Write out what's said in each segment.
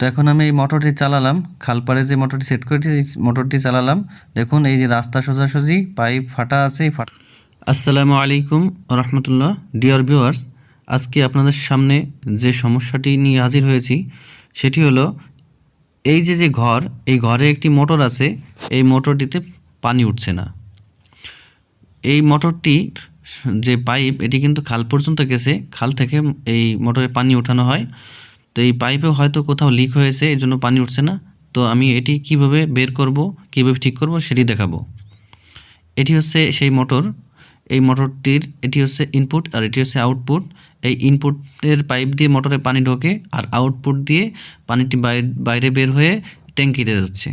তো এখন আমি এই মোটরটি চালালাম, খালপাড়ে যে মোটরটি সেট করেছি এই মোটরটি চালালাম। দেখুন এই যে রাস্তা সোজাসুজি পাইপ ফাটা আছে। আসসালামু আলাইকুম রহমতুল্লাহ। ডিয়ার ভিউয়ার্স, আজকে আপনাদের সামনে যে সমস্যাটি নিয়ে হাজির হয়েছি সেটি হলো এই যে ঘর, এই ঘরে একটি মোটর আছে, এই মোটরটিতে পানি উঠছে না। এই মোটরটি যে পাইপ এটি কিন্তু খাল পর্যন্ত গেছে, খাল থেকে এই মোটরে পানি ওঠানো হয়। তো এই পাইপে হয়তো কোথাও লিক হয়েছে, এই জন্য পানি উঠছে না। তো আমি এটি কিভাবে বের করব, কিভাবে ঠিক করব সেটি দেখাবো। এটি হচ্ছে সেই মোটর। এই মোটরটির এটি হচ্ছে ইনপুট আর এটি হচ্ছে আউটপুট। এই ইনপুটের পাইপ দিয়ে মোটরে পানি ঢোকে আর আউটপুট দিয়ে পানিটি বাইরে বের হয়ে ট্যাঙ্কিতে যাচ্ছে।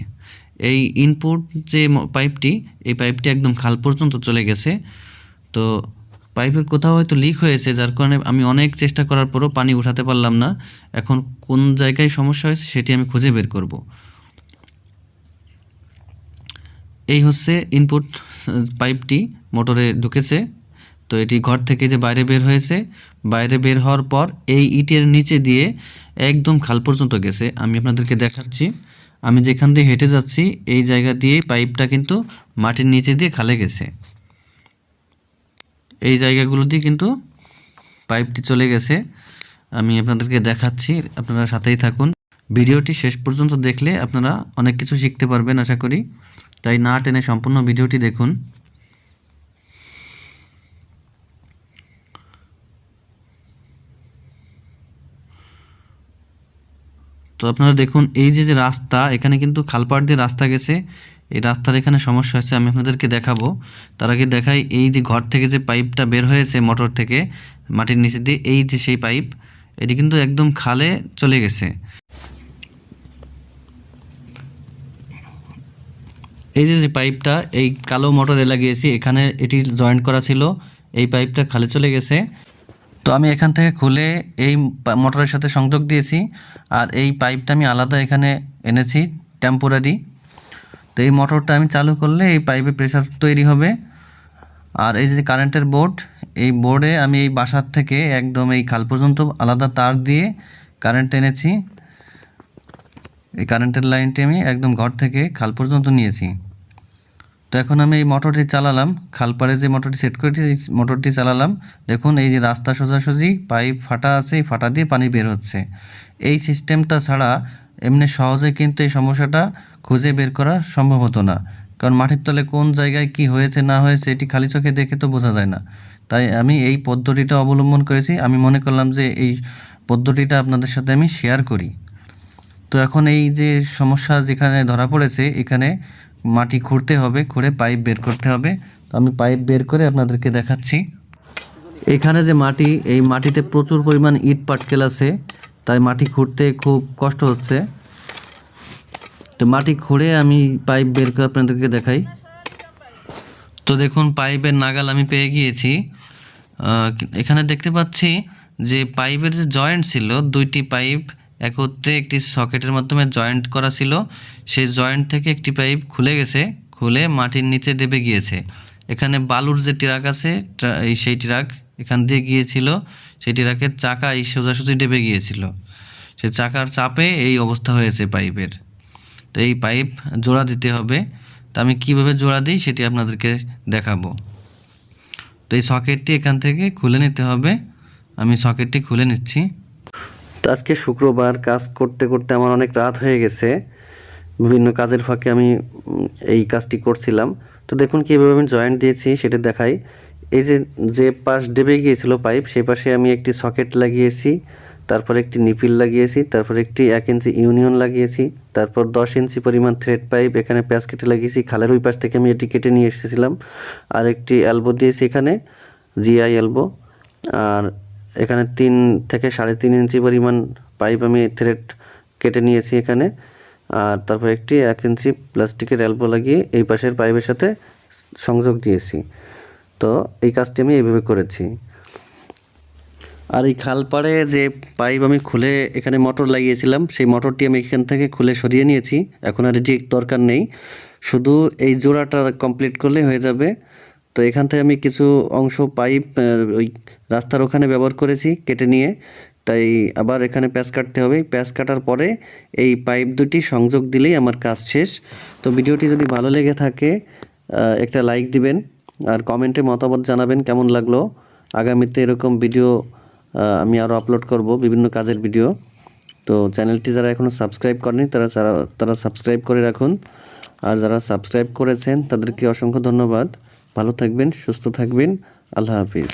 এই ইনপুট যে পাইপটি, এই পাইপটি একদম খাল পর্যন্ত চলে গেছে। তো পাইপের কোথাও হয়তো লিক হয়েছে, যার কারণে আমি অনেক চেষ্টা করার পরও পানি উঠাতে পারলাম না। এখন কোন জায়গায় সমস্যা হয়েছে সেটি আমি খুঁজে বের করব। এই হচ্ছে ইনপুট পাইপটি মোটরে ঢুকেছে। তো এটি ঘর থেকে যে বাইরে বের হয়েছে, বাইরে বের হওয়ার পর এই ইটের নিচে দিয়ে একদম খাল পর্যন্ত গেছে। আমি আপনাদেরকে দেখাচ্ছি, আমি যেখান দিয়ে হেঁটে যাচ্ছি এই জায়গা দিয়ে পাইপটা কিন্তু মাটির নিচে দিয়ে খালে গেছে। এই জায়গাগুলো দিয়ে কিন্তু পাইপটি চলে গেছে। আমি আপনাদেরকে দেখাচ্ছি, আপনারা সাথেই থাকুন। ভিডিওটি শেষ পর্যন্ত দেখলে আপনারা অনেক কিছু শিখতে পারবেন আশা করি, তাই না টেনে সম্পূর্ণ ভিডিওটি দেখুন। তো আপনারা দেখুন এই যে রাস্তা, এখানে কিন্তু খালপাড় দিয়ে রাস্তা গেছে। এই রাস্তার এখানে সমস্যা হচ্ছে, আমি আপনাদেরকে দেখাবো। তার আগে দেখাই এই যে ঘর থেকে যে পাইপটা বের হয়েছে মোটর থেকে মাটির নিচে দিয়ে, এই যে সেই পাইপ, এটি কিন্তু একদম খালে চলে গেছে। এই যে পাইপটা এই কালো মোটরে লাগিয়েছি, এখানে এটি জয়েন্ট করা ছিল, এই পাইপটা খালে চলে গেছে। তো আমি এখান থেকে খুলে এই মোটরের সাথে সংযোগ দিয়েছি, আর এই পাইপটা আমি আলাদা এখানে এনেছি টেম্পোরারি। তো এই মোটরটা আমি চালু করলে এই পাইপে প্রেশার তৈরি হবে। আর এই যে কারেন্টের বোর্ড, এই বোর্ডে আমি এই বাসার থেকে একদম এই খাল পর্যন্ত আলাদা তার দিয়ে কারেন্ট এনেছি। এই কারেন্টের লাইনটি আমি একদম ঘর থেকে খাল পর্যন্ত নিয়েছি। তো এখন আমি এই মোটরটি চালালাম, খালপাড়ে যে মোটরটি সেট করেছি এই মোটরটি চালালাম। দেখুন এই যে রাস্তা সোজাসুজি পাইপ ফাটা আছে, এই ফাটা দিয়ে পানি বের হচ্ছে। এই সিস্টেমটা ছাড়া এমনি সহজে কিন্তু এই সমস্যাটা খুঁজে বের করা সম্ভব হতো না, কারণ মাটির তলে কোন জায়গায় কি হয়েছে না হয়েছে এটি খালি চোখে দেখে তো বোঝা যায় না। তাই আমি এই পদ্ধতিটা অবলম্বন করেছি। আমি মনে করলাম যে এই পদ্ধতিটা আপনাদের সাথে আমি শেয়ার করি। তো এখন এই যে সমস্যা যেখানে ধরা পড়েছে, এখানে মাটি খুঁড়তে হবে, খুঁড়ে পাইপ বের করতে হবে। তো আমি পাইপ বের করে আপনাদেরকে দেখাচ্ছি। এখানে যে মাটি, এই মাটিতে প্রচুর পরিমাণ ইট পাটকেল আছে, তাই মাটি খুঁড়তে খুব কষ্ট হচ্ছে। তো মাটি খুঁড়ে আমি পাইপ বের করে আপনাদেরকে দেখাই। তো দেখুন পাইপের নাগাল আমি পেয়ে গিয়েছি। এখানে দেখতে পাচ্ছি যে পাইপের যে জয়েন্ট ছিল, দুইটি পাইপ একত্রে একটি সকেটের মাধ্যমে জয়েন্ট করা ছিল, সেই জয়েন্ট থেকে একটি পাইপ খুলে গেছে, খুলে মাটির নিচে ডেবে গিয়েছে। এখানে বালুর যে ট্রাক আছে, সেই ট্রাক এখান দিয়ে গিয়েছিল, সেই ট্রাকের চাকা এই সোজাসুজি ডেবে গিয়েছিল। সে চাকার চাপে এই অবস্থা হয়েছে পাইপের। তো এই পাইপ জোড়া দিতে হবে। তো আমি কীভাবে জোড়া দিই সেটি আপনাদেরকে দেখাবো। তো এই সকেটটি এখান থেকে খুলে নিতে হবে। আমি সকেটটি খুলে নিচ্ছি। তো আজকে শুক্রবার, কাজ করতে করতে আমার অনেক রাত হয়ে গেছে। বিভিন্ন কাজের ফাঁকে আমি এই কাজটি করছিলাম। তো দেখুন কীভাবে আমি জয়েন্ট দিয়েছি সেটা দেখাই। এই যে পাশ ডেবে গিয়েছিল পাইপ, সেই পাশে আমি একটি সকেট লাগিয়েছি, তারপর একটি নিপিল লাগিয়েছি, তারপর একটি 1 ইঞ্চি ইউনিয়ন লাগিয়েছি, তারপর 10 ইঞ্চি পরিমাণ থ্রেড পাইপ এখানে প্যাঁচ কেটে লাগিয়েছি। খালের ওই পাশ থেকে আমি এটি কেটে নিয়ে এসেছিলাম। আর একটি এলবো দিয়েছি এখানে, জিআই এলবো। আর এখানে 3 থেকে 3.5 ইঞ্চি পরিমাণ পাইপ আমি থ্রেড কেটে নিয়েছি এখানে। আর তারপর একটি 1 ইঞ্চি প্লাস্টিকের এলবো লাগিয়ে এই পাশের পাইপের সাথে সংযোগ দিয়েছি। তো এই কাজটি আমি এইভাবে করেছি। আর এই খালপাড়ে যে পাইপ আমি খুলে এখানে মোটর লাগিয়েছিলাম, সেই মোটরটি আমি এখান থেকে খুলে সরিয়ে নিয়েছি। এখন আর এটি দরকার নেই, শুধু এই জোড়াটা কমপ্লিট করলে হয়ে যাবে। তো এখান থেকে আমি কিছু অংশ পাইপ ওই রাস্তার ওখানে ব্যবহার করেছি কেটে নিয়ে। তো তাই আবার এখানে প্যাচ কাটতে হবে। প্যাচ কাটার পরে এই পাইপ দুটি সংযোগ দিলেই আমার কাজ শেষ। তো ভিডিওটি যদি ভালো লেগে থাকে একটা লাইক দিবেন আর কমেন্টে মতামত জানাবেন কেমন লাগলো। আগামীতে এরকম ভিডিও আমি আরও আপলোড করব, বিভিন্ন কাজের ভিডিও। তো চ্যানেলটি যারা এখনও সাবস্ক্রাইব করেনি তারা সাবস্ক্রাইব করে রাখুন, আর যারা সাবস্ক্রাইব করেছেন তাদেরকে অসংখ্য ধন্যবাদ। ভালো থাকবেন, সুস্থ থাকবেন, আল্লাহ হাফিজ।